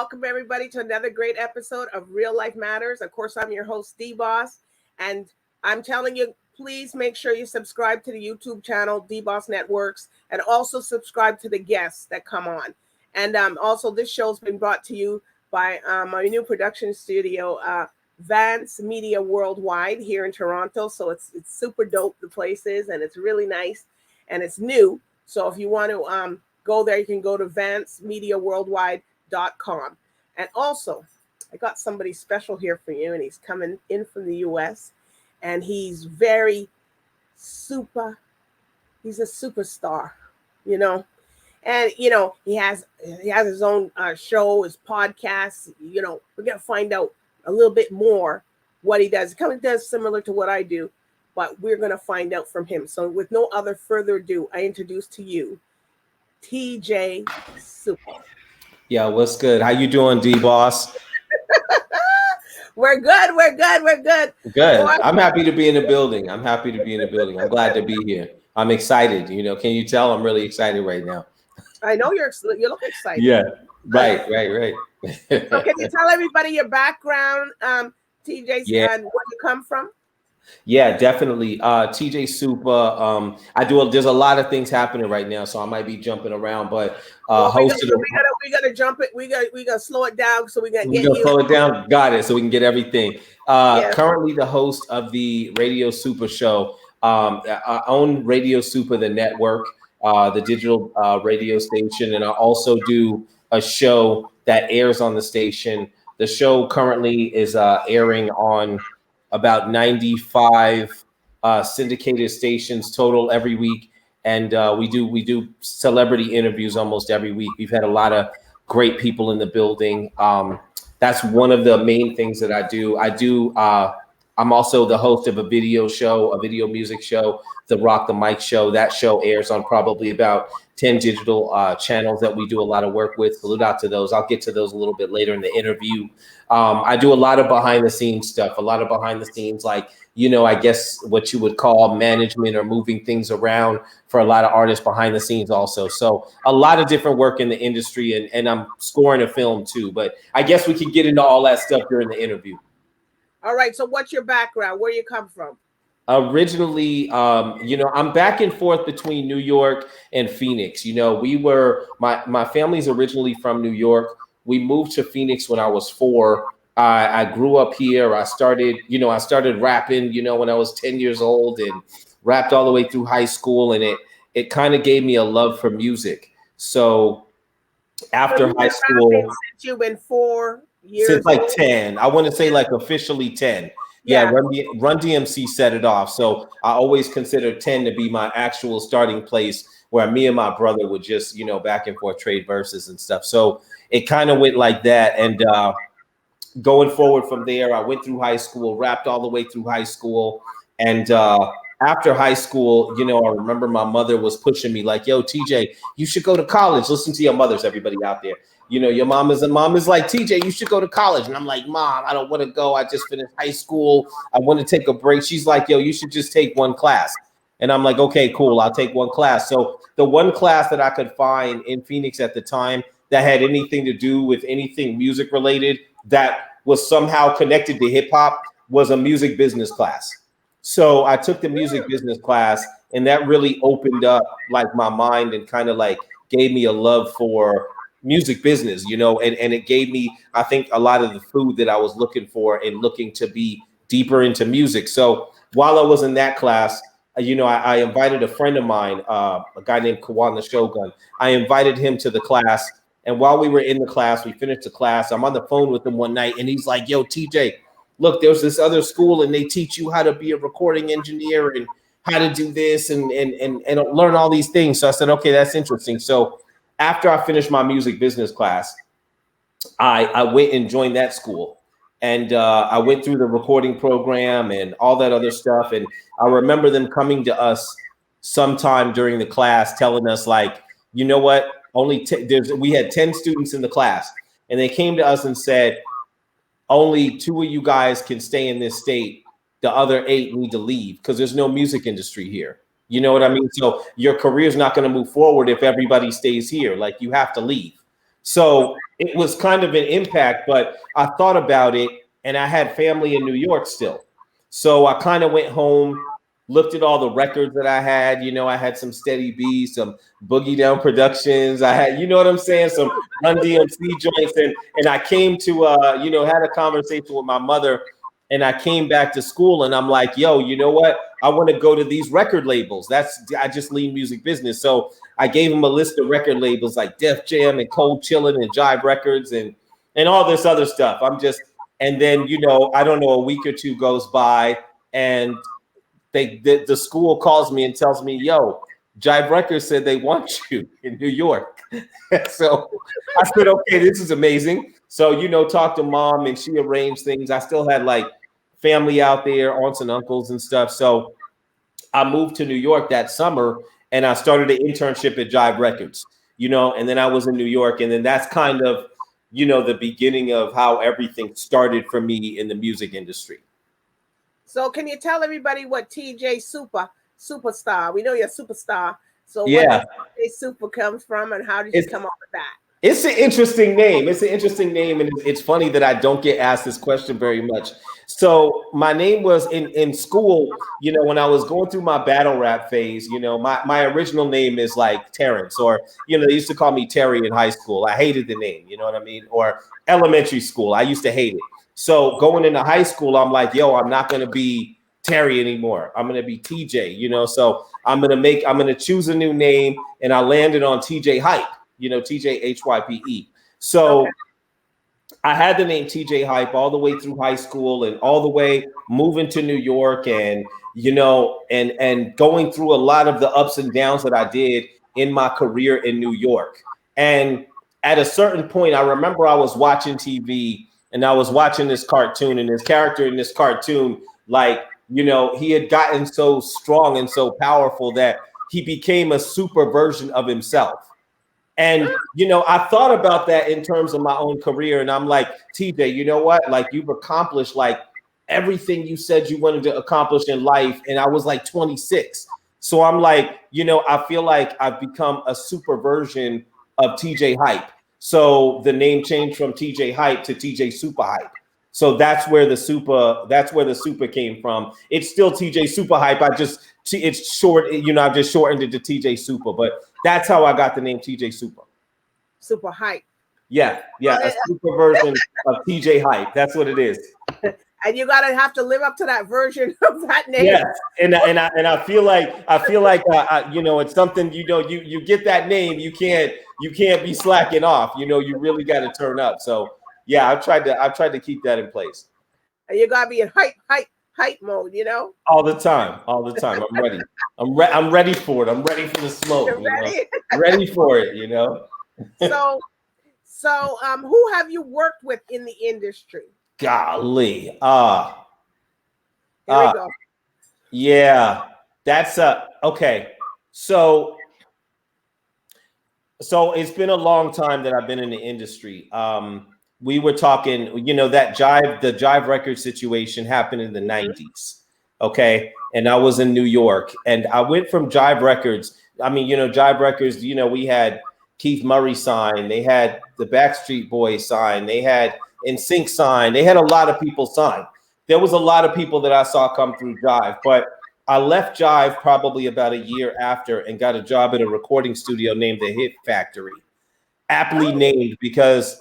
welcome everybody to another great episode of Real Life Matters. Of course, I'm your host, DBoss, and I'm telling you, please make sure you subscribe to the YouTube channel, DBoss Networks, and also subscribe to the guests that come on. And also, this show's been brought to you by my new production studio, Vance Media Worldwide here in Toronto. So it's super dope, the place is, and it's really nice, and it's new. So if you want to go there, you can go to vancemediaworldwide.com. And also, I got somebody special here for you, and he's coming in from the US, and he's he's a superstar, you know. And he has his own show, his podcast. We're gonna find out a little bit more what he does. It kind of does similar to what I do, but we're gonna find out from him. So with no other further ado, I introduce to you TJ Super. Yeah, what's good? How you doing, DBoss? We're good. Good. I'm happy to be in the building. I'm glad to be here. I'm excited. Can you tell I'm really excited right now? I know you look excited. Yeah, right. So can you tell everybody your background, TJ, and where you come from? Yeah, definitely. TJ Super. There's a lot of things happening right now, so I might be jumping around, but we gotta jump it. We gotta slow it down so we gotta get you. Slow it down. Got it. So we can get everything. Currently the host of the Radio Super show. I own Radio Super, the network, the digital radio station, and I also do a show that airs on the station. The show currently is airing on about 95 syndicated stations total every week, and we do celebrity interviews almost every week. We've had a lot of great people in the building. That's one of the main things that I do. I'm also the host of a video music show, the Rock the Mic show. That show airs on probably about 10 digital channels that we do a lot of work with. Salute out to those. I'll get to those a little bit later in the interview. I do a lot of behind the scenes stuff, like, I guess what you would call management or moving things around for a lot of artists behind the scenes also. So a lot of different work in the industry, and I'm scoring a film too, but I guess we can get into all that stuff during the interview. All right. So what's your background? Where you come from? Originally, I'm back and forth between New York and Phoenix. My family's originally from New York. We moved to Phoenix when I was 4. I grew up here. I started rapping, when I was 10 years old, and rapped all the way through high school. And it kind of gave me a love for music. So after high school, since you've been 4 years since like old? 10, I want to say like officially 10. Yeah, Run DMC set it off. So I always consider 10 to be my actual starting place where me and my brother would just, back and forth trade verses and stuff. So it kind of went like that. And going forward from there, I went through high school, rapped all the way through high school. And after high school, I remember my mother was pushing me like, yo, TJ, you should go to college. Listen to your mothers, everybody out there. Your mom is like, TJ, you should go to college. And I'm like, Mom, I don't want to go. I just finished high school. I want to take a break. She's like, yo, you should just take one class. And I'm like, okay, cool. I'll take one class. So the one class that I could find in Phoenix at the time that had anything to do with anything music related that was somehow connected to hip hop was a music business class. So I took the music business class, and that really opened up like my mind and kind of like gave me a love for music business, and it gave me, I think, a lot of the food that I was looking for and looking to be deeper into music. So while I was in that class, I invited a friend of mine, a guy named Kawan the Shogun. I invited him to the class. And while we were in the class, we finished the class. I'm on the phone with him one night, and he's like, yo, TJ, look, there's this other school, and they teach you how to be a recording engineer and how to do this and learn all these things. So I said, okay, that's interesting. So after I finished my music business class, I went and joined that school. And I went through the recording program and all that other stuff. And I remember them coming to us sometime during the class telling us, like, you know what, we had 10 students in the class. And they came to us and said, only 2 of you guys can stay in this state. The other 8 need to leave because there's no music industry here. You know what I mean? So your career is not going to move forward if everybody stays here. Like, you have to leave. So it was kind of an impact, but I thought about it and I had family in New York still. So I kind of went home, looked at all the records that I had. You know, I had some Steady B, some Boogie Down Productions. I had, you know what I'm saying, some Run DMC joints. And I came to, you know, had a conversation with my mother, and I came back to school and I'm like, yo, you know what? I want to go to these record labels. I just lead music business. So I gave him a list of record labels like Def Jam and Cold Chillin' and Jive Records and all this other stuff. And then, you know, I don't know, a week or two goes by and the school calls me and tells me, yo, Jive Records said they want you in New York. So I said, okay, this is amazing. So, you know, talked to mom and she arranged things. I still had like family out there, aunts and uncles and stuff. So I moved to New York that summer and I started an internship at Jive Records, you know, and then I was in New York. And then that's kind of, you know, the beginning of how everything started for me in the music industry. So can you tell everybody what TJ Superstar? We know you're a superstar. So yeah, where TJ Super comes from and how did you come up with that? It's an interesting name. It's an interesting name. And it's funny that I don't get asked this question very much. So my name was in school, you know, when I was going through my battle rap phase, you know, my original name is like Terrence, or, you know, they used to call me Terry in high school. I hated the name, you know what I mean? Or elementary school. I used to hate it. So going into high school, I'm like, yo, I'm not going to be Terry anymore. I'm going to be TJ, you know, so I'm going to choose a new name, and I landed on TJ Hype, you know, TJ HYPE. So okay. I had the name TJ Hype all the way through high school and all the way moving to New York, and, you know, and going through a lot of the ups and downs that I did in my career in New York. And at a certain point, I remember I was watching TV and I was watching this cartoon, and this character in this cartoon, like, you know, he had gotten so strong and so powerful that he became a super version of himself. And, you know, I thought about that in terms of my own career. And I'm like, TJ, you know what? Like, you've accomplished like everything you said you wanted to accomplish in life. And I was like 26. So I'm like, you know, I feel like I've become a super version of TJ Hype. So the name changed from TJ Hype to TJ Super Hype. So that's where the super came from. It's still TJ Super Hype. It's short, you know, I've just shortened it to TJ Super, but that's how I got the name TJ Super. Super Hype. Yeah, a super version of TJ Hype. That's what it is. And you gotta have to live up to that version of that name. Yeah, and I feel like you know, it's something, you know, you get that name, you can't be slacking off. You know, you really got to turn up. So yeah, I've tried to keep that in place. And you gotta be in hype mode, you know. All the time. I'm ready. I'm ready for it. I'm ready for the smoke. You're ready? You know? Ready for it. You know. So who have you worked with in the industry? Golly. Here we go. Yeah, that's okay. So it's been a long time that I've been in the industry. We were talking, you know, the Jive record situation happened in the 90s. Okay. And I was in New York, and I went from Jive Records. I mean, you know, Jive Records, you know, we had Keith Murray sign, they had the Backstreet Boys sign, they had NSYNC sign, they had a lot of people sign. There was a lot of people that I saw come through Jive, but I left Jive probably about a year after and got a job at a recording studio named The Hit Factory. Aptly named because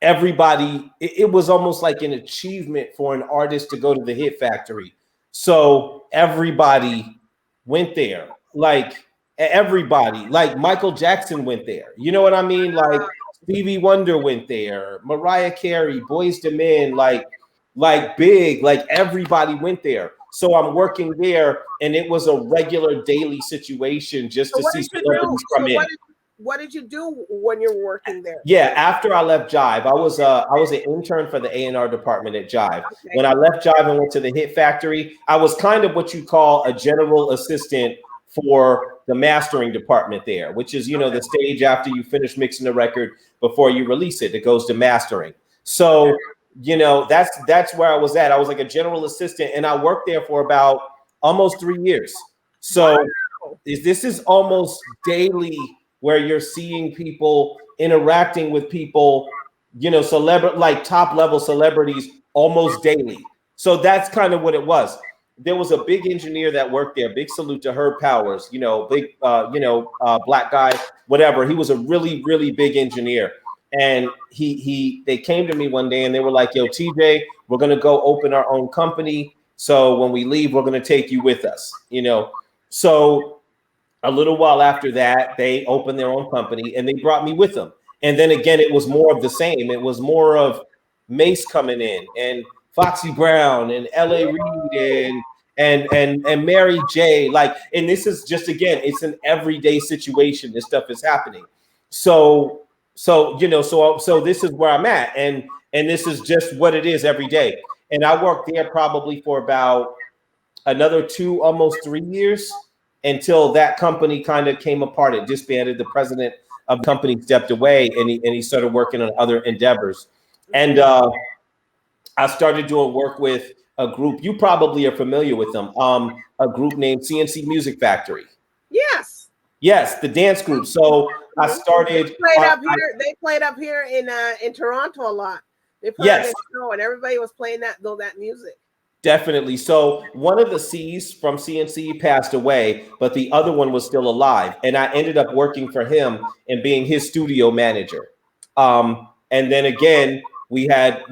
everybody, it was almost like an achievement for an artist to go to The Hit Factory. So everybody went there. Like everybody, like Michael Jackson went there. You know what I mean? Like Stevie Wonder went there, Mariah Carey, Boyz II Men, like Big, like everybody went there. So I'm working there, and it was a regular daily situation just to see celebrities come in. What did you do when you're working there? Yeah, after I left Jive, I was an intern for the A&R department at Jive. Okay. When I left Jive and went to the Hit Factory, I was kind of what you call a general assistant for the mastering department there, which is, you know, the stage after you finish mixing the record before you release it. It goes to mastering. So, you know, that's where I was at. I was like a general assistant, and I worked there for about almost 3 years. So this is almost daily where you're seeing people interacting with people, you know, like top level celebrities almost daily. So that's kind of what it was. There was a big engineer that worked there. Big salute to Herb Powers, you know, big, black guy, whatever. He was a really, really big engineer. And they came to me one day and they were like, yo, TJ, we're going to go open our own company. So when we leave, we're going to take you with us, you know? So a little while after that, they opened their own company and they brought me with them. And then again, it was more of the same. It was more of Mace coming in and Foxy Brown and L.A. Reid and Mary J. Like, and this is just, again, it's an everyday situation. This stuff is happening. So this is where I'm at. And this is just what it is every day. And I worked there probably for about another 2, almost 3 years until that company kind of came apart. It disbanded. The president of the company stepped away and he started working on other endeavors. And I started doing work with a group. You probably are familiar with them. A group named CNC Music Factory. Yes. Yes, the dance group. So I started. They played up here in Toronto a lot. They played yes. show and everybody was playing that music. Definitely. So one of the C's from CNC passed away, but the other one was still alive. And I ended up working for him and being his studio manager. And then again, we had,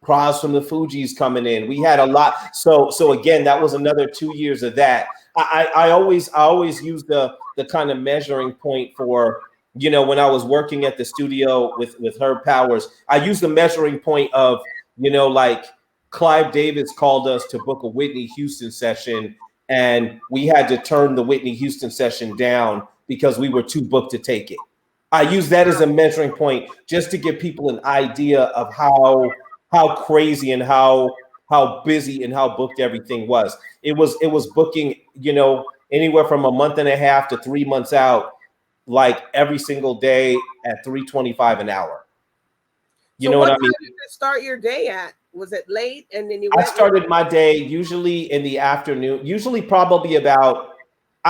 Pras from the Fugees coming in. We had a lot. So again, that was another 2 years of that. I always use the kind of measuring point for, when I was working at the studio with Herb Powers, I used the measuring point of, like Clive Davis called us to book a Whitney Houston session, and we had to turn the Whitney Houston session down because we were too booked to take it. I use that as a measuring point just to give people an idea of how crazy and how busy and how booked everything was. It was booking, anywhere from a month and a half to 3 months out, like every single day at $3.25 an hour. You know what I mean? What time did you start your day at? Was it late? And then I started my day usually in the afternoon, I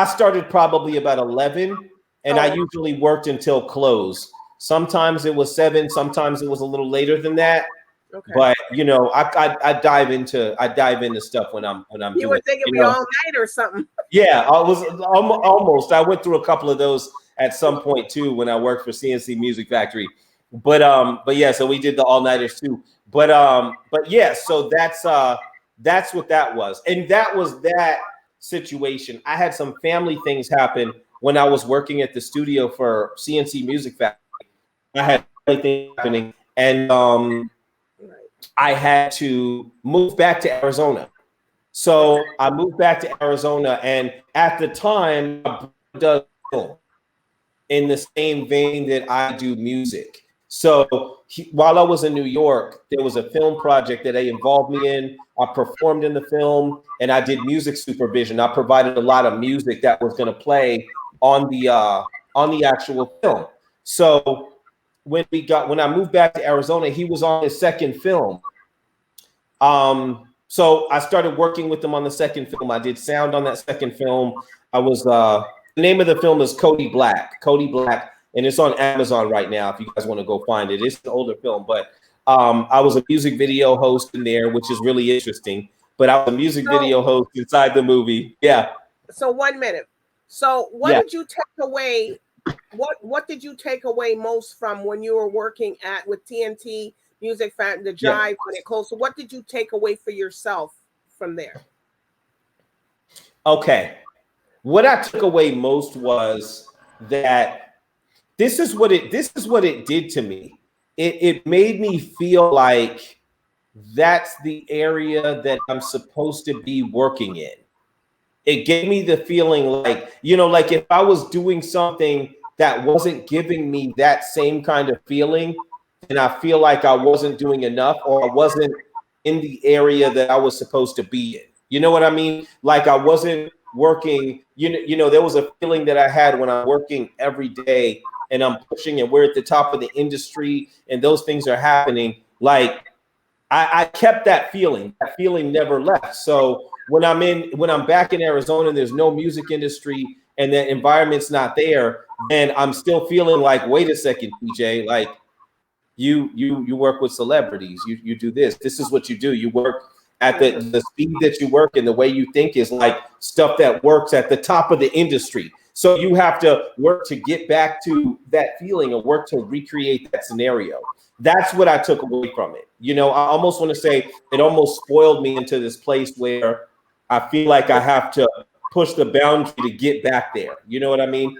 started probably about 11, and I usually worked until close. Sometimes it was 7, sometimes it was a little later than that. Okay. But I dive into stuff when I'm you were thinking me all night or something. Yeah, I was almost. I went through a couple of those at some point too when I worked for CNC Music Factory. But yeah, so we did the all-nighters too. But yeah, so that's what that was. And that was that situation. I had some family things happen when I was working at the studio for CNC Music Factory. I had family things happening, and I had to move back to Arizona. So I moved back to Arizona, and at the time, I does film in the same vein that I do music. So while I was in New York, there was a film project that they involved me in. I performed in the film, and I did music supervision. I provided a lot of music that was going to play on the actual film. So when I moved back to Arizona, he was on his second film. So I started working with him on the second film. I did sound on that second film. I was the name of the film is Cody Black, and it's on Amazon right now if you guys want to go find it. It's an older film, but I was a music video host in there, which is really interesting. But I was a music video host inside the movie. Yeah. So 1 minute. So what did you take away? What did you take away most from when you were working with TNT Music Factory, the Jive, when it closed? So what did you take away for yourself from there? Okay. What I took away most was that this is what it did to me. It made me feel like that's the area that I'm supposed to be working in. It gave me the feeling like, like if I was doing something that wasn't giving me that same kind of feeling, and I feel like I wasn't doing enough, or I wasn't in the area that I was supposed to be in. You know what I mean? Like I wasn't working, there was a feeling that I had when I'm working every day and I'm pushing and we're at the top of the industry and those things are happening. Like I kept that feeling never left. So when I'm back in Arizona and there's no music industry and the environment's not there, then I'm still feeling like, wait a second, TJ, like you work with celebrities, you do this. This is what you do. You work at the speed that you work, and the way you think is like stuff that works at the top of the industry. So you have to work to get back to that feeling and work to recreate that scenario. That's what I took away from it. You know, I almost want to say it almost spoiled me into this place where I feel like I have to push the boundary to get back there. You know what I mean?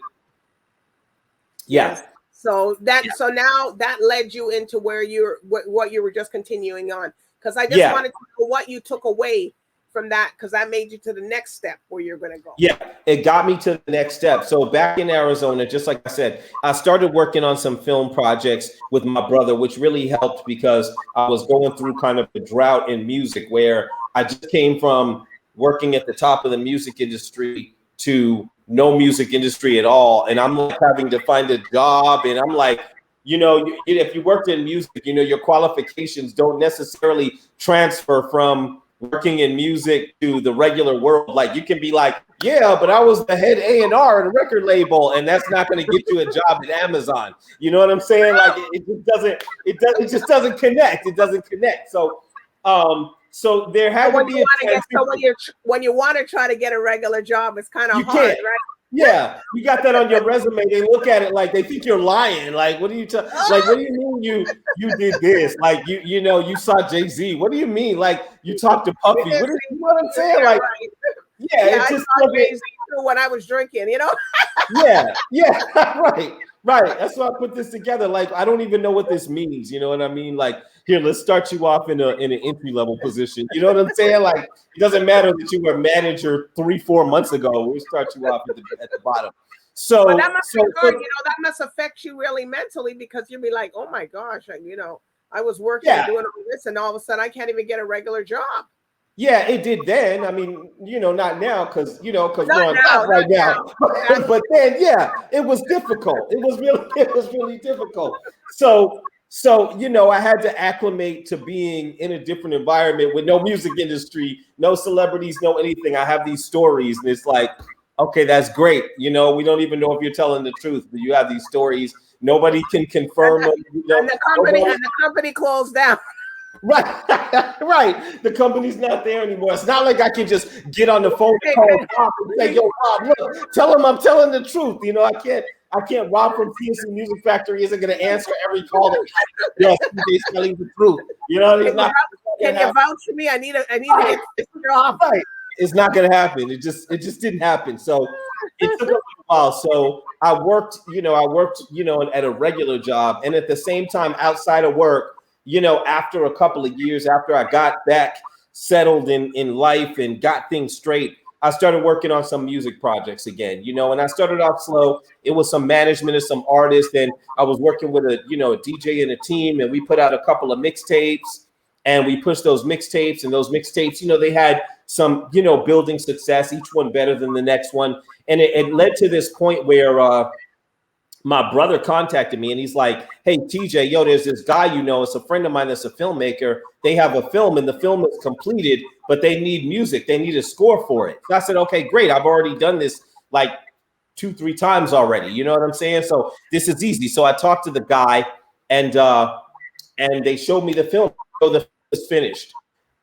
Yeah. Yes. So so now that led you into where what you were just continuing on. Because I just wanted to know what you took away from that, because that made you to the next step where you're going to go. Yeah, it got me to the next step. So back in Arizona, just like I said, I started working on some film projects with my brother, which really helped because I was going through kind of a drought in music where I just came from working at the top of the music industry to no music industry at all. And I'm like having to find a job. And I'm like, you know, if you worked in music, you know, your qualifications don't necessarily transfer from working in music to the regular world. Like you can be like, yeah, but I was the head A&R at a record label, and that's not going to get you a job at Amazon. You know what I'm saying? Like it just doesn't connect. It doesn't connect. So, so there had to be when you want to try to get a regular job, it's kind of hard, right? Yeah, you got that on your resume. They look at it like they think you're lying. Like, what do you like? What do you mean you did this? Like, you know, you saw Jay-Z. What do you mean? Like, you talked to Puffy. You know what I'm saying? Like, yeah, it's just I saw Jay-Z when I was drinking. You know? yeah, right. That's why I put this together. Like, I don't even know what this means. You know what I mean? Like, here, let's start you off in an entry level position. You know what I'm saying? Like, it doesn't matter that you were manager 3-4 months ago. We'll start you off at the bottom. So, but that must be good. You know, that must affect you really mentally, because you'll be like, oh my gosh, you know, I was working and doing all this, and all of a sudden I can't even get a regular job. Yeah, it did then. I mean, you know, not now because we're on top right now. But then, yeah, it was difficult. It was really difficult. So, you know, I had to acclimate to being in a different environment with no music industry, no celebrities, no anything. I have these stories, and it's like, okay, that's great. You know, we don't even know if you're telling the truth, but you have these stories. Nobody can confirm them. You know, and the company closed down. Right. The company's not there anymore. It's not like I can just get on the phone and call Rob and say, "Yo, Rob, look, tell him I'm telling the truth." You know, I can't. Rob from TNC Music Factory isn't going to answer every call. Yes, he's telling the truth. You know, he's not. Can you vouch for me? I need to get this job. Right. It's not going to happen. It just didn't happen. So it took a while. So I worked, at a regular job, and at the same time, outside of work. You know, after a couple of years, after I got back settled in life and got things straight, I started working on some music projects again, you know, and I started off slow. It was some management of some artists, and I was working with a DJ and a team, and we put out a couple of mixtapes, and we pushed those mixtapes, and those mixtapes, you know, they had some, you know, building success, each one better than the next one. And it led to this point where my brother contacted me, and he's like, "Hey, TJ, there's this guy, you know, it's a friend of mine that's a filmmaker. They have a film, and the film is completed, but they need music. They need a score for it." So I said, "Okay, great. I've already done this like 2-3 times already. You know what I'm saying? So this is easy." So I talked to the guy, and they showed me the film. So the film is finished,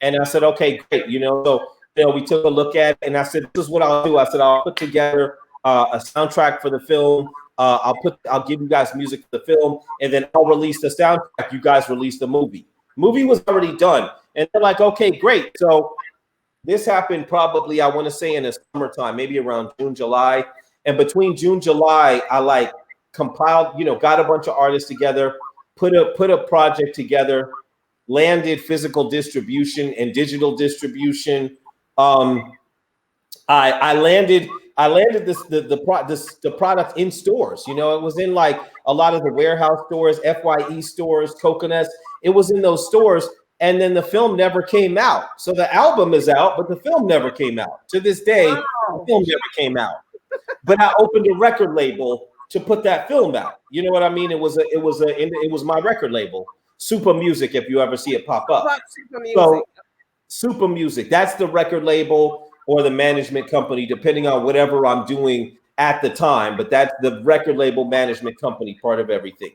and I said, "Okay, great." You know, so we took a look at it, and I said, "This is what I'll do." I said, "I'll put together a soundtrack for the film. I'll give you guys music for the film, and then I'll release the soundtrack. You guys release the movie." Movie was already done, and they're like, "Okay, great." So this happened probably, I want to say, in the summertime, maybe around June, July. And between June, July, I like compiled, got a bunch of artists together, put a project together, landed physical distribution and digital distribution. I landed the product in stores. You know, it was in like a lot of the warehouse stores, FYE stores, Coconuts. It was in those stores, and then the film never came out. So the album is out, but the film never came out. To this day, the film never came out. But I opened a record label to put that film out. You know what I mean? It was my record label, SUPA Music. If you ever see it pop up, so SUPA Music. That's the record label or the management company, depending on whatever I'm doing at the time, but that's the record label management company part of everything.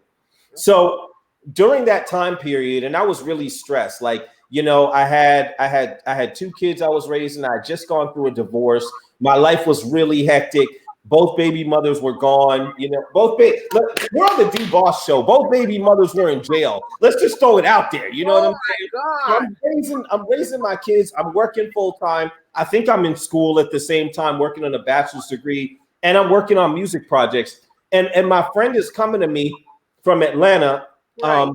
So during that time period, and I was really stressed. Like, you know, I had 2 kids I was raising. I had just gone through a divorce. My life was really hectic. Both baby mothers were gone. You know, look, we're on the DBoss show. Both baby mothers were in jail. Let's just throw it out there. You know what I'm saying? So I'm raising my kids. I'm working full time. I think I'm in school at the same time, working on a bachelor's degree, and I'm working on music projects. And my friend is coming to me from Atlanta. Right.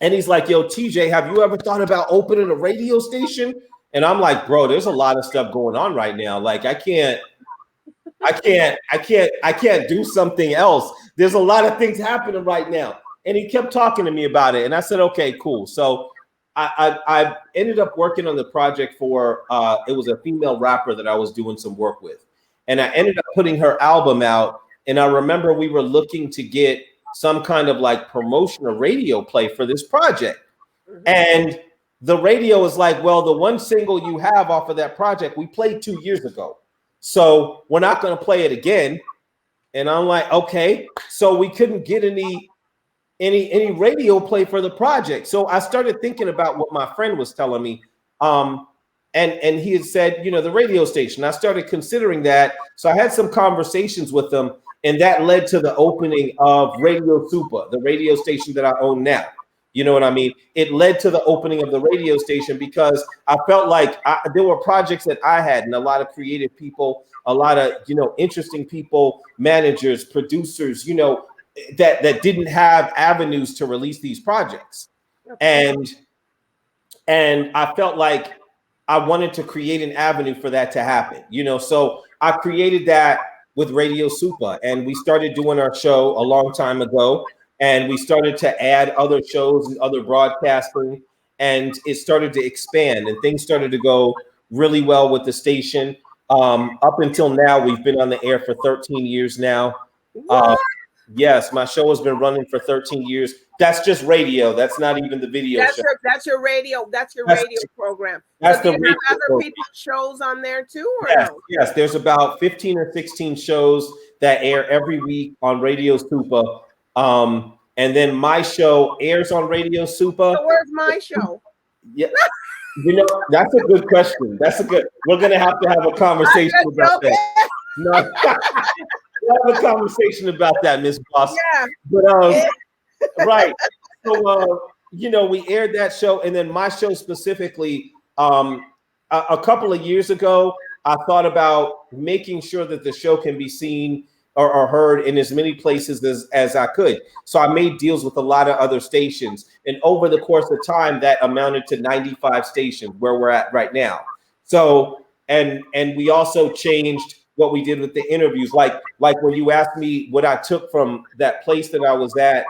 And he's like, yo, TJ, have you ever thought about opening a radio station? And I'm like, bro, there's a lot of stuff going on right now. Like, I can't do something else. There's a lot of things happening right now. And he kept talking to me about it. And I said, okay, cool. So I ended up working on the project for, it was a female rapper that I was doing some work with. And I ended up putting her album out. And I remember we were looking to get some kind of like promotion or radio play for this project. And the radio was like, well, the one single you have off of that project, we played 2 years ago. So we're not going to play it again. And I'm like, okay. So we couldn't get any radio play for the project. So I started thinking about what my friend was telling me. And he had said, you know, the radio station. I started considering that. So I had some conversations with them, and that led to the opening of Radio SUPA, the radio station that I own now. You know what I mean? It led to the opening of the radio station because I felt like there were projects that I had, and a lot of creative people, a lot of, you know, interesting people, managers, producers, you know, that didn't have avenues to release these projects. And I felt like I wanted to create an avenue for that to happen, you know, so I created that with Radio SUPA, and we started doing our show a long time ago, and we started to add other shows and other broadcasting, and it started to expand, and things started to go really well with the station. Up until now, we've been on the air for 13 years now. Yes, my show has been running for 13 years. That's just radio. That's not even the video show. That's your radio. That's your radio program. That's so the do you have other people's shows on there too? Or yes, no? yes. There's about 15 or 16 shows that air every week on Radio SUPA. And then my show airs on Radio SUPA. So where's my show? Yeah. You know, that's a good question. We're gonna have to have a conversation about that. No. We'll have a conversation about that, Miss Boss. Yeah. But right. So you know, we aired that show, and then my show specifically, a couple of years ago, I thought about making sure that the show can be seen or heard in as many places as I could. So I made deals with a lot of other stations, and over the course of time, that amounted to 95 stations where we're at right now. So and we also changed what we did with the interviews, like when you asked me what I took from that place that I was at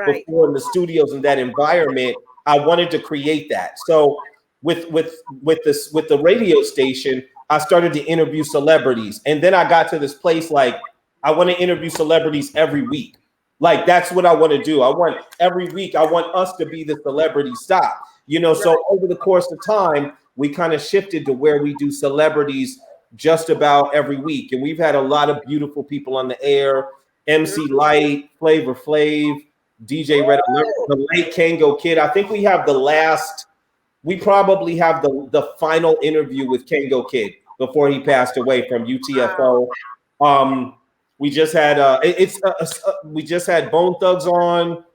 before in the studios and that environment, I wanted to create that. So with the radio station, I started to interview celebrities, and then I got to this place like I want to interview celebrities every week. Like that's what I want to do. I want every week. I want us to be the celebrity stop. You know, so over the course of time, we kind of shifted to where we do celebrities just about every week. And we've had a lot of beautiful people on the air, MC Light, Flavor Flav, DJ Red Alert, the late Kango Kid. I think we have we probably have the final interview with Kango Kid before he passed away from UTFO. We just had we just had Bone Thugs on.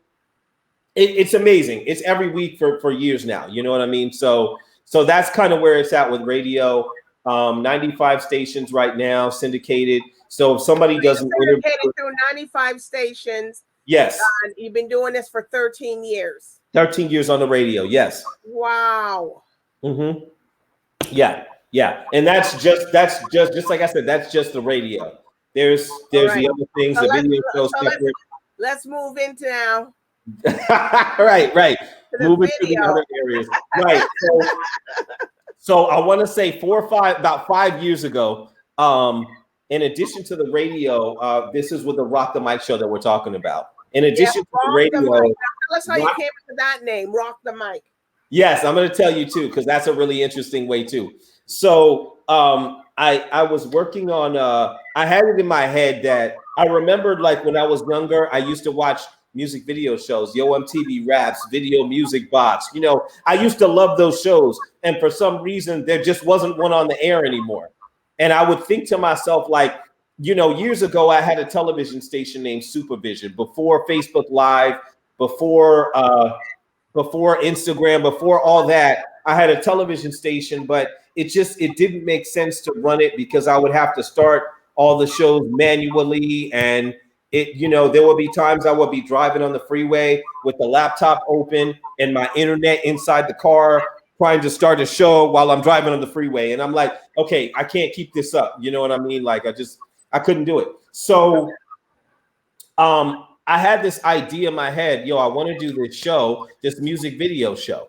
It's amazing. It's every week for years now. You know what I mean? So that's kind of where it's at with radio. 95 stations right now, syndicated. So if somebody doesn't syndicated through 95 stations. Yes. You've been doing this for 13 years. 13 years on the radio. Yes. Wow. Mm-hmm. Yeah. Yeah. And that's just like I said, that's just the radio. There's the other things, the video shows. Let's move into now. right. Moving to the other areas. Right. So I want to say about 5 years ago, in addition to the radio, this is with the Rock the Mic show that we're talking about. In addition to the radio. Tell us how you came to that name, Rock the Mic. Yes, I'm going to tell you too, because that's a really interesting way too. So I was working on I had it in my head that I remembered, like when I was younger, I used to watch music video shows, Yo MTV Raps, Video Music Box. You know, I used to love those shows, and for some reason there just wasn't one on the air anymore. And I would think to myself, like, you know, years ago I had a television station named Supervision before Facebook Live, before before Instagram, before all that. I had a television station, but it didn't make sense to run it because I would have to start all the shows manually, and there would be times I would be driving on the freeway with the laptop open and my internet inside the car trying to start a show while I'm driving on the freeway, and I'm like, okay, I can't keep this up. You know what I mean? Like I couldn't do it. So I had this idea in my head, I want to do this show, this music video show.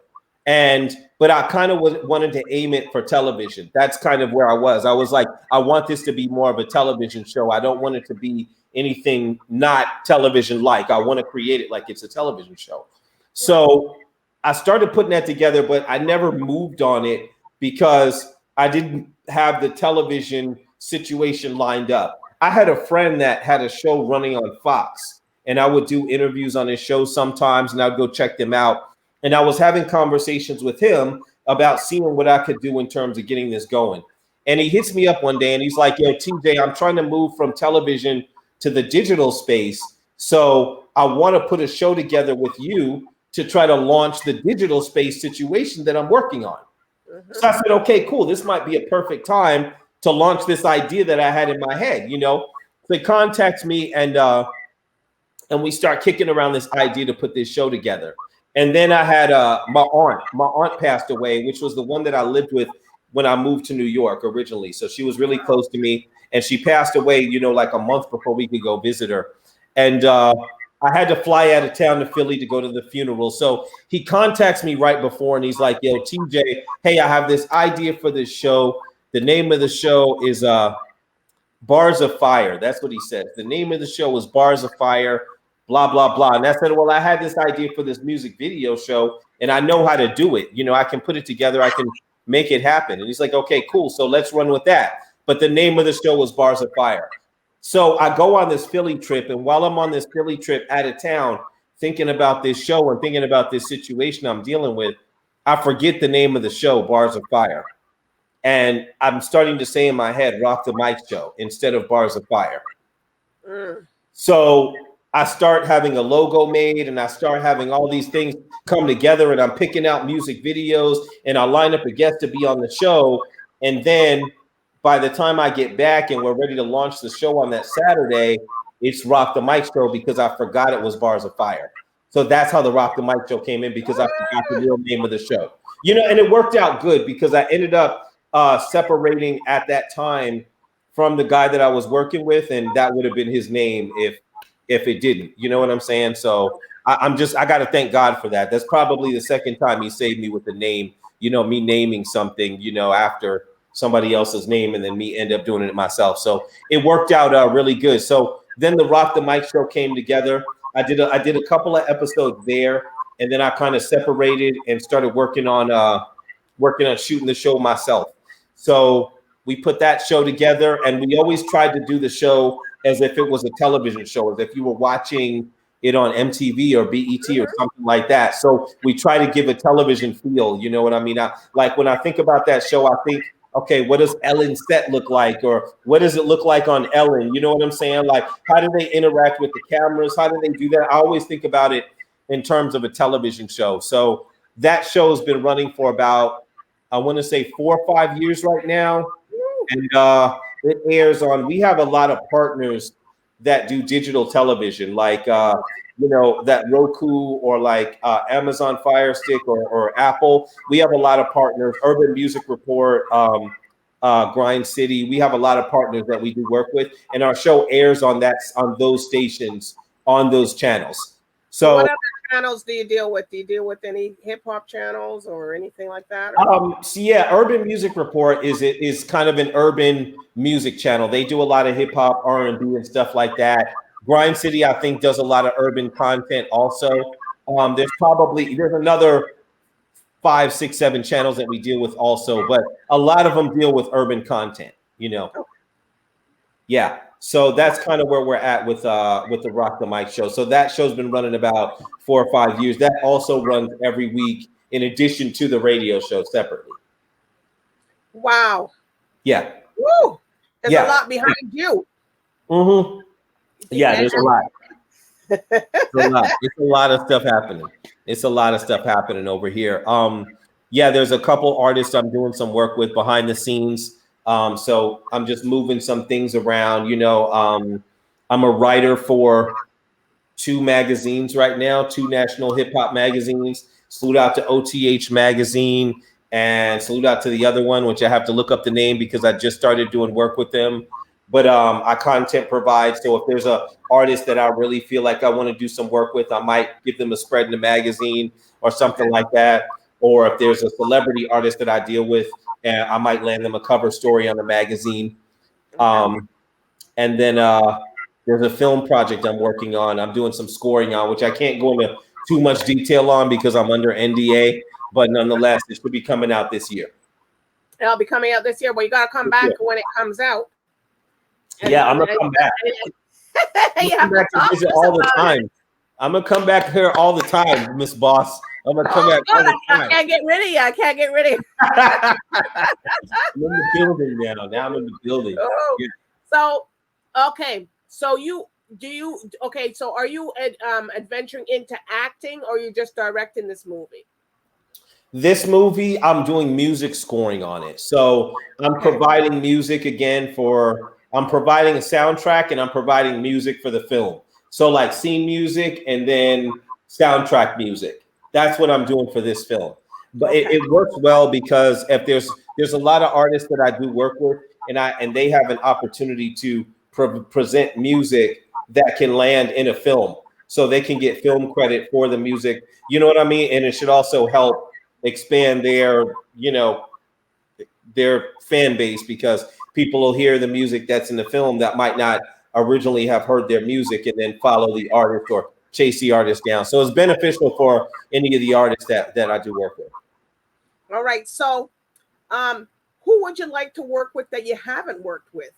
But I kind of wanted to aim it for television. That's kind of where I was. I was like, I want this to be more of a television show. I don't want it to be anything not television like. I want to create it like it's a television show. So I started putting that together, but I never moved on it because I didn't have the television situation lined up. I had a friend that had a show running on Fox, and I would do interviews on his show sometimes, and I'd go check them out. And I was having conversations with him about seeing what I could do in terms of getting this going. And he hits me up one day and he's like, yo, TJ, I'm trying to move from television to the digital space. So I want to put a show together with you to try to launch the digital space situation that I'm working on. Mm-hmm. So I said, okay, cool. This might be a perfect time to launch this idea that I had in my head, So he contacts me and we start kicking around this idea to put this show together. And then I had my aunt passed away, which was the one that I lived with when I moved to New York originally. So she was really close to me, and she passed away, like a month before we could go visit her. And I had to fly out of town to Philly to go to the funeral. So he contacts me right before, and he's like, yo, TJ, hey, I have this idea for this show. The name of the show is Bars of Fire. That's what he said. The name of the show is Bars of Fire. Blah, blah, blah. And I said, well, I had this idea for this music video show and I know how to do it. I can put it together. I can make it happen. And he's like, okay, cool. So let's run with that. But the name of the show was Bars of Fire. So I go on this Philly trip. And while I'm on this Philly trip out of town, thinking about this show and thinking about this situation I'm dealing with, I forget the name of the show, Bars of Fire. And I'm starting to say in my head, Rock the Mic Show instead of Bars of Fire. So I start having a logo made and I start having all these things come together, and I'm picking out music videos and I line up a guest to be on the show. And then by the time I get back and we're ready to launch the show on that Saturday, it's Rock the Mic Show because I forgot it was Bars of Fire. So that's how the Rock the Mic Show came in, because I forgot the real name of the show. And it worked out good because I ended up separating at that time from the guy that I was working with, and that would have been his name if it didn't, you know what I'm saying? So I got to thank God for that. That's probably the second time he saved me with the name, me naming something, after somebody else's name and then me end up doing it myself. So it worked out really good. So then the Rock the Mic Show came together. I did a couple of episodes there, and then I kind of separated and started working on shooting the show myself. So we put that show together, and we always tried to do the show as if it was a television show, as if you were watching it on MTV or BET or something like that. So we try to give a television feel, you know what I mean? Like when I think about that show, I think, okay, what does Ellen's set look like? Or what does it look like on Ellen? You know what I'm saying? Like, how do they interact with the cameras? How do they do that? I always think about it in terms of a television show. So that show has been running for about, I want to say 4 or 5 years right now. And it airs on, we have a lot of partners that do digital television, like, that Roku or like Amazon Fire Stick or Apple. We have a lot of partners, Urban Music Report, Grind City. We have a lot of partners that we do work with, and our show airs on those stations, on those channels. So what other channels do you deal with? Do you deal with any hip hop channels or anything like that? So yeah, Urban Music Report is kind of an urban music channel. They do a lot of hip hop, R&B, and stuff like that. Grind City, I think, does a lot of urban content also. There's another 5, 6, 7 channels that we deal with also, but a lot of them deal with urban content. you know. Yeah. So that's kind of where we're at with the Rock the Mic show. So that show's been running about 4 or 5 years. That also runs every week in addition to the radio show separately. Wow. Yeah. Woo! There's a lot behind you. Mm-hmm. Yeah, there's a lot. It's a lot of stuff happening. It's a lot of stuff happening over here. Yeah, there's a couple artists I'm doing some work with behind the scenes. So I'm just moving some things around. You know, I'm a writer for 2 magazines right now, 2 national hip hop magazines. Salute out to OTH Magazine and salute out to the other one, which I have to look up the name because I just started doing work with them. But I content provide. So if there's a artist that I really feel like I want to do some work with, I might give them a spread in the magazine or something like that. Or if there's a celebrity artist that I deal with, and I might land them a cover story on the magazine. And then there's a film project I'm working on. I'm doing some scoring on, which I can't go into too much detail on because I'm under NDA. But nonetheless, it should be coming out this year. It'll be coming out this year. Well, you got to come back when it comes out. Yeah, I'm going to come back. I'm back to visit all the time. I'm going to come back here all the time, Miss Boss. I'm going to come back all the time. I can't get rid of you. I can't get rid of you. I'm in the building now. Now I'm in the building. Oh. Yeah. So, okay. So so are you adventuring into acting or are you just directing this movie? This movie, I'm doing music scoring on it. So I'm providing music again I'm providing a soundtrack and I'm providing music for the film. So like scene music and then soundtrack music. That's what I'm doing for this film. But it works well because if there's a lot of artists that I do work with and they have an opportunity to present music that can land in a film. So they can get film credit for the music. You know what I mean? And it should also help expand their fan base because people will hear the music that's in the film that might not originally have heard their music and then follow the artist or chase the artist down. So it's beneficial for any of the artists that I do work with. All right. So who would you like to work with that you haven't worked with?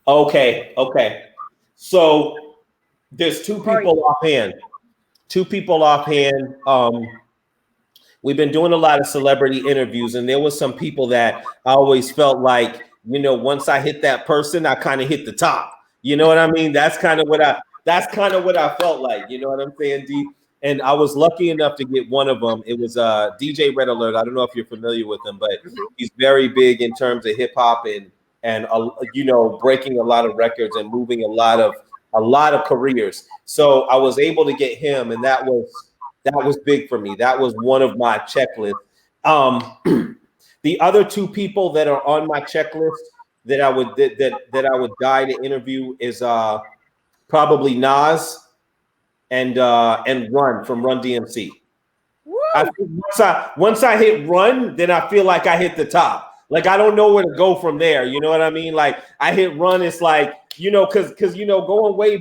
Okay. So there's 2 people offhand. 2 people offhand. We've been doing a lot of celebrity interviews, and there was some people that I always felt like, once I hit that person, I kind of hit the top. You know what I mean? That's kind of what I felt like. You know what I'm saying, D? And I was lucky enough to get one of them. It was DJ Red Alert. I don't know if you're familiar with him, but he's very big in terms of hip hop and breaking a lot of records and moving a lot of careers. So I was able to get him, and that was big for me. That was one of my checklists. The other 2 people that are on my checklist that I would die to interview is probably Nas and Run from Run DMC. Once I hit Run, then I feel like I hit the top. Like I don't know where to go from there. You know what I mean? Like I hit Run, it's like, because going way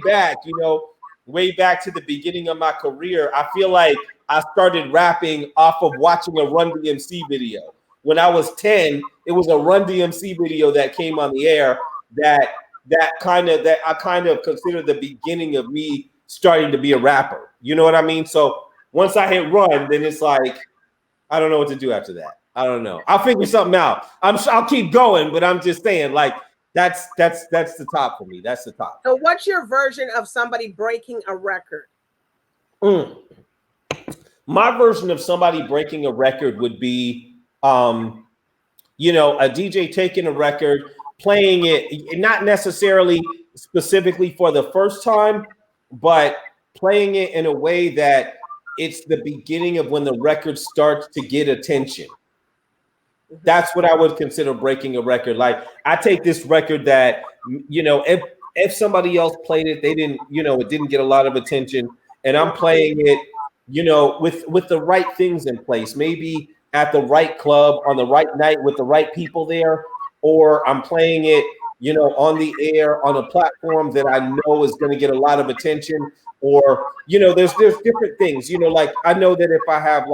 back to the beginning of my career, I feel like I started rapping off of watching a Run DMC video. When I was 10, it was a Run DMC video that came on the air that I kind of consider the beginning of me starting to be a rapper. You know what I mean? So once I hit Run, then it's like, I don't know what to do after that. I don't know. I'll figure something out. I'll keep going, but I'm just saying, like, that's the top for me. That's the top. So what's your version of somebody breaking a record? My version of somebody breaking a record would be, a DJ taking a record, playing it, not necessarily specifically for the first time, but playing it in a way that it's the beginning of when the record starts to get attention. That's what I would consider breaking a record. Like I take this record that, if somebody else played it, they didn't, it didn't get a lot of attention, and I'm playing it, with the right things in place, maybe at the right club on the right night with the right people there, or I'm playing it, on the air on a platform that I know is going to get a lot of attention, or, there's different things, like I know that if I have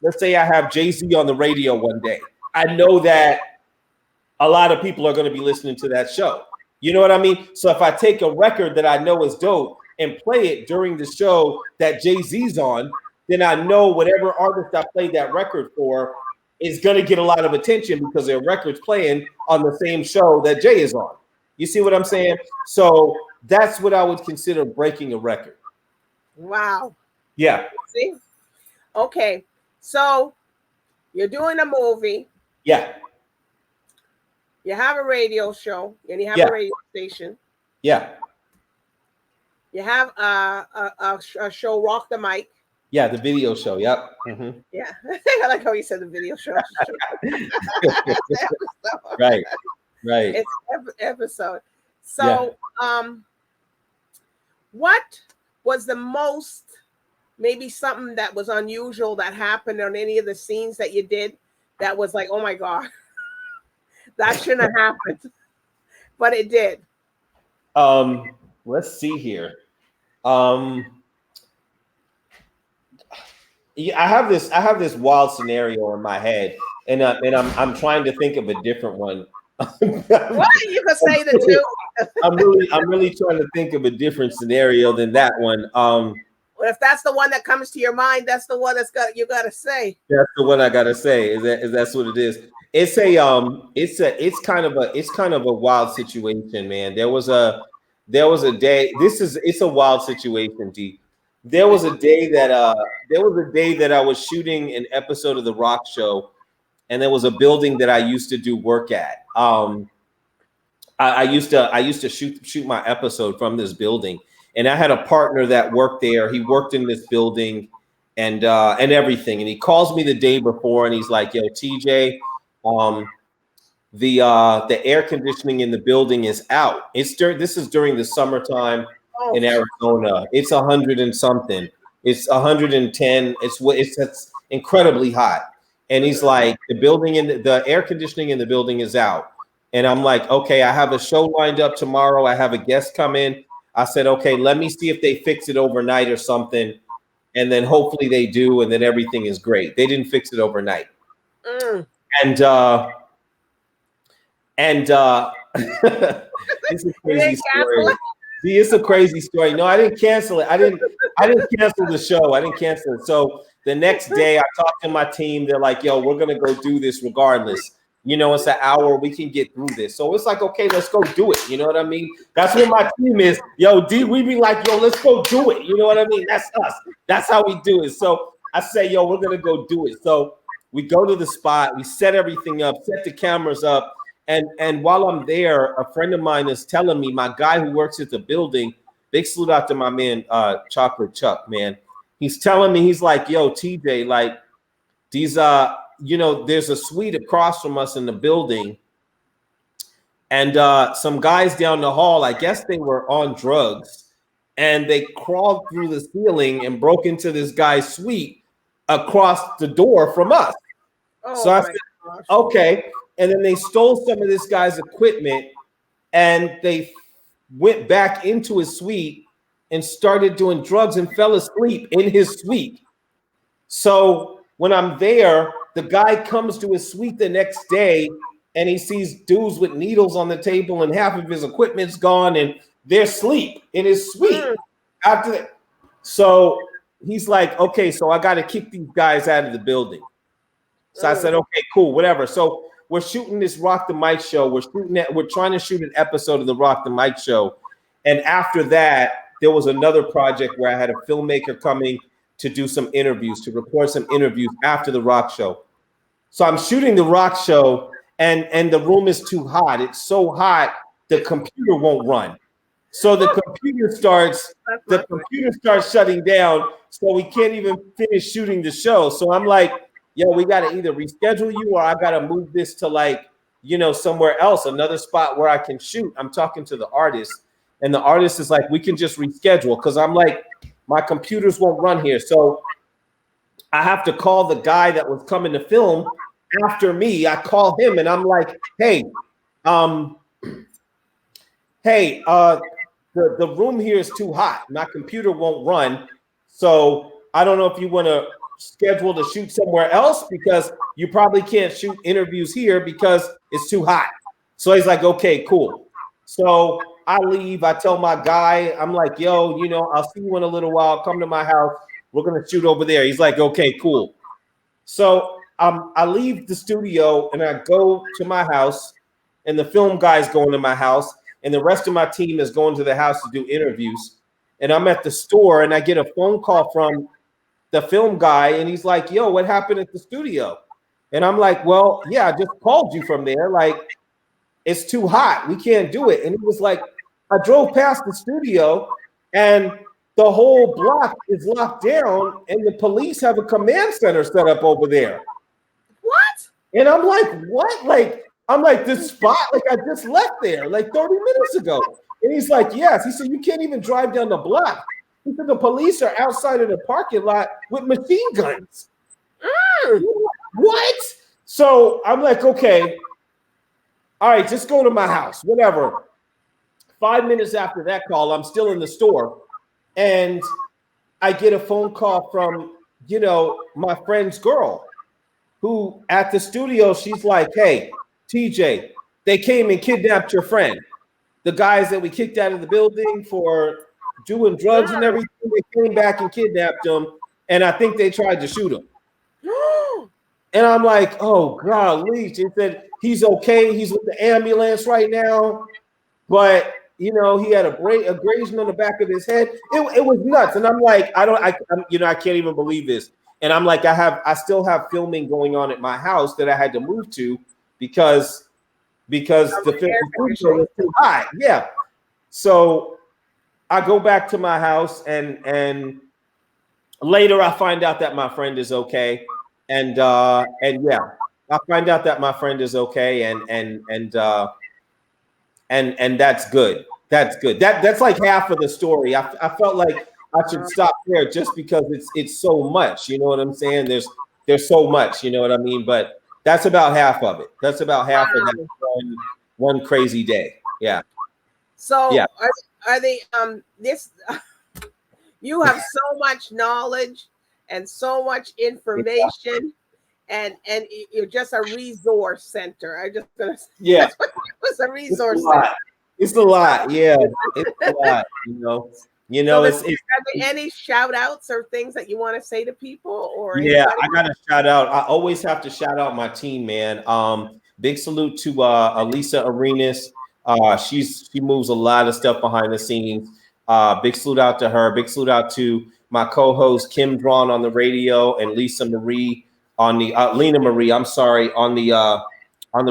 let's say I have Jay-Z on the radio one day, I know that a lot of people are going to be listening to that show. You know what I mean? So if I take a record that I know is dope and play it during the show that Jay-Z's on, then I know whatever artist I played that record for is going to get a lot of attention because their record's playing on the same show that Jay is on. You see what I'm saying? So that's what I would consider breaking a record. Wow. Yeah. See? Okay. So you're doing a movie. Yeah. You have a radio show and you have a radio station. Yeah. You have a show, Rock the Mic. Yeah, the video show. Yep. Mm-hmm. Yeah. I like how you said the video show. Right. Right. It's episode. So what was the most, maybe something that was unusual that happened on any of the scenes that you did that was like, oh my God, that shouldn't have happened, but it did? Let's see here. Yeah, I have this wild scenario in my head, and I'm trying to think of a different one. What? You could say the two. I'm really trying to think of a different scenario than that one. Well, if that's the one that comes to your mind, that's the one you gotta say. That's the one I gotta say. Is that's what it is? It's kind of a wild situation, man. There was a day. It's a wild situation, D. There was a day that I was shooting an episode of The Rock Show, and there was a building that I used to do work at. I used to shoot my episode from this building, and I had a partner that worked there. He worked in this building and everything. And he calls me the day before, and he's like, "Yo, TJ, the air conditioning in the building is out. This is during the summertime in Arizona. It's 100 and something. It's 110. It's incredibly hot." And he's like, the air conditioning in the building is out. And I'm like, okay, I have a show lined up tomorrow. I have a guest come in. I said, okay, let me see if they fix it overnight or something. And then hopefully they do. And then everything is great. They didn't fix it overnight. And it's a crazy story. See, it's a crazy story. No, I didn't cancel it. I didn't cancel the show. I didn't cancel it. So the next day I talked to my team. They're like, yo, we're going to go do this regardless. You know, it's an hour. We can get through this. So it's like, okay, let's go do it. You know what I mean? That's what my team is. Yo, D, we be like, yo, let's go do it. You know what I mean? That's us. That's how we do it. So I say, yo, we're going to go do it. So we go to the spot. We set everything up, set the cameras up. And while I'm there, a friend of mine is telling me, my guy who works at the building, big salute out to my man, Chocolate Chuck, man. He's telling me, he's like, yo, TJ, like these, there's a suite across from us in the building. And some guys down the hall, I guess they were on drugs, and they crawled through the ceiling and broke into this guy's suite across the door from us. So I said, okay. And then they stole some of this guy's equipment, and they went back into his suite and started doing drugs and fell asleep in his suite. So when I'm there, the guy comes to his suite the next day, and he sees dudes with needles on the table, and half of his equipment's gone, and they're asleep in his suite. After that, so he's like, okay, so I got to kick these guys out of the building. So I said, okay, cool, whatever. So we're shooting this Rock the Mic show. We're trying to shoot an episode of the Rock the Mic show. And after that, there was another project where I had a filmmaker coming to do some interviews, to record some interviews after the Rock show. So I'm shooting the Rock show, and the room is too hot. It's so hot, the computer won't run. So the computer starts shutting down, so we can't even finish shooting the show. So I'm like, yo, we got to either reschedule you, or I got to move this to somewhere else, another spot where I can shoot. I'm talking to the artist, and the artist is like, we can just reschedule, because I'm like, my computers won't run here. So I have to call the guy that was coming to film after me. I call him, and I'm like, hey, the room here is too hot. My computer won't run. So I don't know if you want to schedule to shoot somewhere else, because you probably can't shoot interviews here because it's too hot. So he's like, okay, cool. So I leave. I tell my guy, I'm like, yo, you know, I'll see you in a little while. Come to my house. We're going to shoot over there. He's like, okay, cool. So I leave the studio and I go to my house, and the film guy's going to my house, and the rest of my team is going to the house to do interviews. And I'm at the store and I get a phone call from the film guy, and he's like, yo, what happened at the studio? And I'm like, well, yeah, I just called you from there. Like, it's too hot. We can't do it. And he was like, I drove past the studio and the whole block is locked down and the police have a command center set up over there. What? And I'm like, what? Like, I'm like, this spot, like I just left there like 30 minutes ago. And he's like, yes. He said, you can't even drive down the block. He said, the police are outside of the parking lot with machine guns. What? So I'm like, okay, all right, just go to my house, whatever. 5 minutes after that call, I'm still in the store. And I get a phone call from, you know, my friend's girl who at the studio, she's like, hey, TJ, they came and kidnapped your friend. The guys that we kicked out of the building for doing drugs and everything, they came back and kidnapped him. And I think they tried to shoot him. And I'm like, oh, golly. She said, he's okay. He's with the ambulance right now. But, you know, he had a abrasion on the back of his head. It was nuts. And I'm like, I can't even believe this. And I'm like, I still have filming going on at my house that I had to move to because the film was too hot. Yeah. So I go back to my house and later I find out that my friend is okay. And yeah, I find out that my friend is okay, and that's good. That's good. That's like half of the story. I felt like I should stop there just because it's so much. You know what I'm saying? There's so much. You know what I mean? But that's about half of it. That's about half of that one crazy day. Yeah. So yeah. Are they this? You have so much knowledge and so much information, and you're just a resource center. I just gonna say yeah, it's a resource center. It's a lot, yeah. It's a lot, you know. So are there any shout outs or things that you want to say to people? Or yeah, anybody? I gotta shout out. I always have to shout out my team, man. Big salute to Elisa Arenas. She moves a lot of stuff behind the scenes. Big salute out to her. Big salute out to my co-host Kim Drawn on the radio and Lena Marie on the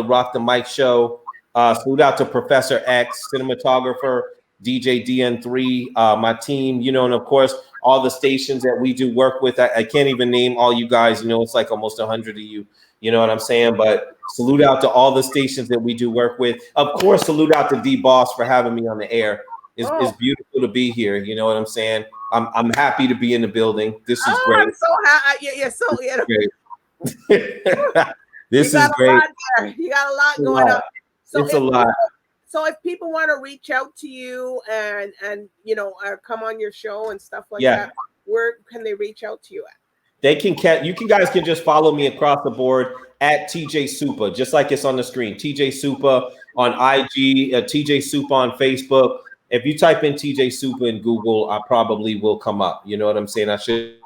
Rock the Mic show. Salute out to Professor X, cinematographer, DJ DN3, my team, you know, and of course all the stations that we do work with. I can't even name all you guys, you know, it's like almost 100 of you, you know what I'm saying? But salute out to all the stations that we do work with. Of course, salute out to DBoss for having me on the air. It's beautiful to be here. You know what I'm saying? I'm happy to be in the building. This is great. I'm so happy. Yeah, so this is great. You got a lot going on. So it's a lot. So if people want to reach out to you and you know come on your show and stuff like that, where can they reach out to you at? They can guys can just follow me across the board at TJ SUPA, just like it's on the screen. TJ SUPA on IG, TJ SUPA on Facebook. If you type in TJ SUPA in Google, I probably will come up. You know what I'm saying? I should.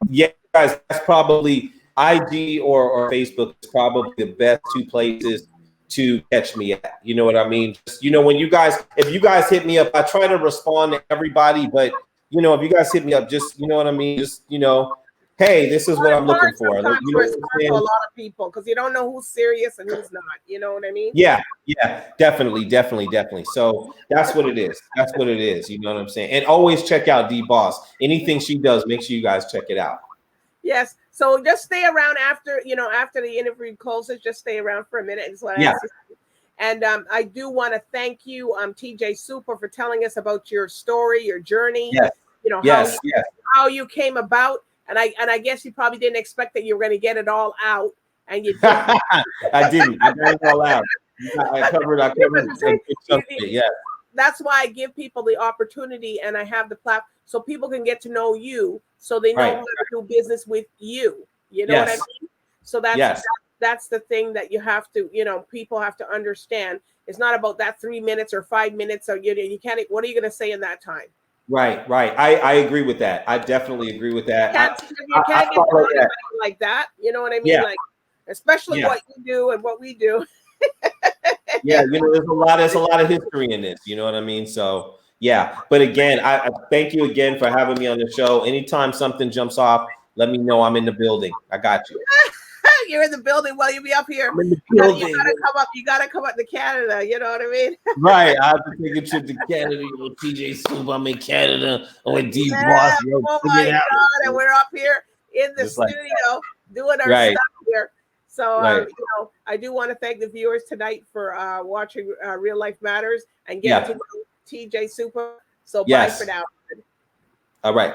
Yeah, guys, that's probably IG or Facebook is probably the best two places to catch me at. You know what I mean? Just, you know, if you guys hit me up, I try to respond to everybody, but you know, if you guys hit me up, just, you know what I mean? Just, you know, hey, this is what I'm looking for. Like, you know for a lot of people, because you don't know who's serious and who's not. You know what I mean? Yeah, definitely. So that's what it is. That's what it is. You know what I'm saying? And always check out DBoss. Anything she does, make sure you guys check it out. Yes. So just stay around after the interview closes. Just stay around for a minute. Is what I asked you. And I do want to thank you, TJ SUPA, for telling us about your story, your journey. Yes. You know, how you came about. And I guess you probably didn't expect that you were going to get it all out. And you did. I didn't. I got it all out. I covered yeah. That's why I give people the opportunity, and I have the platform so people can get to know you, so they know how to do business with you. You know what I mean? So that's that's the thing that you have to, people have to understand. It's not about that 3 minutes or 5 minutes. So you can't, what are you going to say in that time? Right. I agree with that. I definitely agree with that. You can't get follow that. like that. You know what I mean? Yeah. Like, especially Yeah. what you do and what we do. Yeah, there's a lot of history in this. You know what I mean? So yeah. But again, I thank you again for having me on the show. Anytime something jumps off, let me know. I'm in the building. I got you. You're in the building while you be up here. I'm in the building. You gotta come up to Canada. You know what I mean? Right. I have to take a trip to Canada. TJ SUPA, I'm in Canada. I'm with DBoss. Yeah. Oh my God. And we're up here in the Just like studio doing our right. stuff here. So, Right. I do want to thank the viewers tonight for watching Real Life Matters and getting to know TJ SUPA. So bye for now. All right.